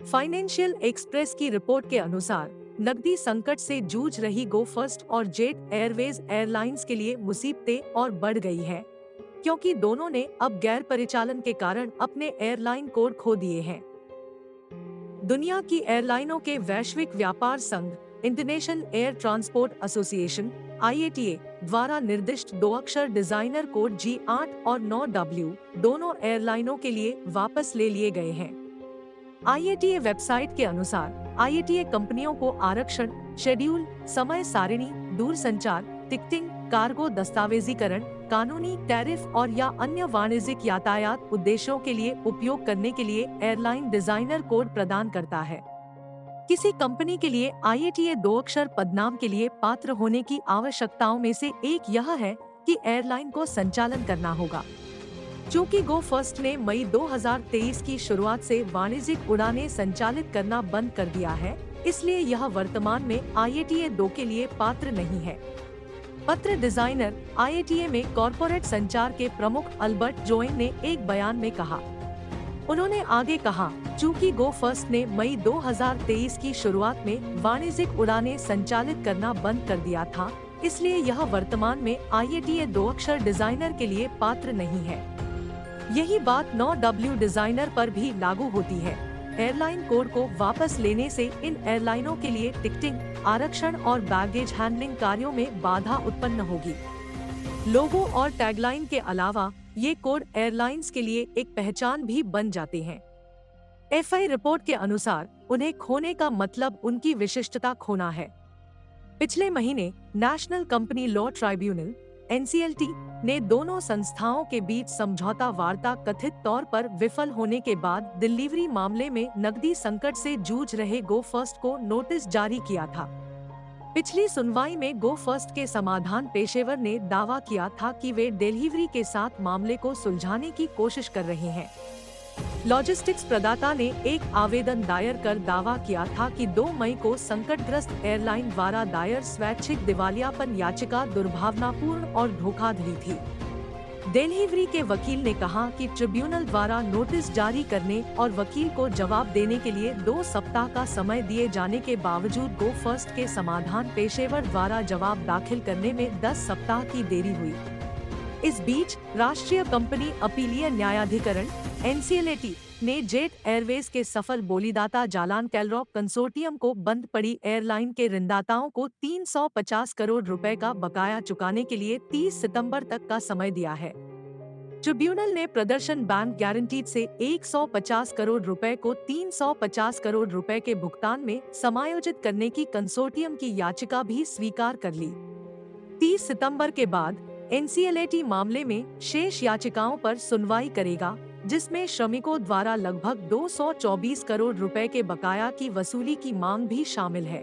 Financial express की report के अनुसार नकदी संकट से जूझ रही गो फर्स्ट और जेट एयरवेज एयरलाइंस के लिए मुसीबतें और बढ़ गई है, क्योंकि दोनों ने अब गैर परिचालन के कारण अपने एयरलाइन कोड खो दिए हैं। दुनिया की एयरलाइनों के वैश्विक व्यापार संघ international air transport association (IATA) द्वारा निर्दिष्ट 2 अक्षर डिजाइनर कोड G8 और 9W दोनों एयरलाइनों के लिए वापस ले लिए गए हैं। IATA वेबसाइट के अनुसार IATA कंपनियों को आरक्षण, शेड्यूल, समय सारिणी, दूरसंचार, टिकटिंग, कार्गो दस्तावेजीकरण, कानूनी, टैरिफ और या अन्य वाणिज्यिक यातायात उद्देश्यों के लिए उपयोग करने के लिए एयरलाइन डिजाइनर कोड प्रदान करता है। किसी कंपनी के लिए IATA 2 अक्षर पदनाम के लिए पात्र होने की आवश्यकताओं में से एक यह है कि एयरलाइन को संचालन करना होगा। चूंकि गो फर्स्ट ने मई 2023 की शुरुआत से वाणिज्यिक उड़ानें संचालित करना बंद कर दिया है, इसलिए यह वर्तमान में IATA 2 के लिए पात्र नहीं है। पत्र डिजाइनर IATA में कॉरपोरेट संचार के प्रमुख अल्बर्ट जोइन ने एक बयान में कहा। उन्होंने आगे कहा, चूंकि गो फर्स्ट ने मई 2023 की शुरुआत में वाणिज्यिक उड़ानें संचालित करना बंद कर दिया था, इसलिए यह वर्तमान में IATA 2 अक्षर डिजाइनर के लिए पात्र नहीं है। यही बात 9W डिजाइनर पर भी लागू होती है। एयरलाइन कोड को वापस लेने से इन एयरलाइनों के लिए टिकटिंग, आरक्षण और बैगेज हैंडलिंग कार्यों में बाधा उत्पन्न होगी। लोगो और टैगलाइन के अलावा ये कोड एयरलाइंस के लिए एक पहचान भी बन जाते हैं। FI रिपोर्ट के अनुसार उन्हें खोने का मतलब उनकी विशिष्टता खोना है। पिछले महीने national company law tribunal (NCLT) ने दोनों संस्थाओं के बीच समझौता वार्ता कथित तौर पर विफल होने के बाद डिलीवरी मामले में नकदी संकट से जूझ रहे गो फर्स्ट को नोटिस जारी किया था। पिछली सुनवाई में गो फर्स्ट के समाधान पेशेवर ने दावा किया था कि वे डिलीवरी के साथ मामले को सुलझाने की कोशिश कर रहे हैं। लॉजिस्टिक्स प्रदाता ने एक आवेदन दायर कर दावा किया था कि 2 मई को संकटग्रस्त एयरलाइन द्वारा दायर स्वैच्छिक दिवालियापन याचिका दुर्भावनापूर्ण और धोखाधड़ी थी। डिलीवरी के वकील ने कहा कि ट्रिब्यूनल द्वारा नोटिस जारी करने और वकील को जवाब देने के लिए 2 सप्ताह का समय दिए जाने के बावजूद गो फर्स्ट के समाधान पेशेवर द्वारा जवाब दाखिल करने में 10 सप्ताह की देरी हुई। इस बीच राष्ट्रीय कंपनी अपीलीय न्यायाधिकरण (NCLAT) ने जेट एयरवेज के सफल बोलीदाता जालान कैलरॉक कंसोर्टियम को बंद पड़ी एयरलाइन के ऋणदाताओं को 350 करोड़ रुपए का बकाया चुकाने के लिए 30 सितंबर तक का समय दिया है। ट्रिब्यूनल ने प्रदर्शन बैंक गारंटीड से 150 करोड़ रुपए को 350 करोड़ रुपए के भुगतान में समायोजित करने की कंसोर्टियम की याचिका भी स्वीकार कर ली। 30 सितंबर के बाद NCLAT मामले में शेष याचिकाओं पर सुनवाई करेगा, जिसमें श्रमिकों द्वारा लगभग 224 करोड़ रुपए के बकाया की वसूली की मांग भी शामिल है।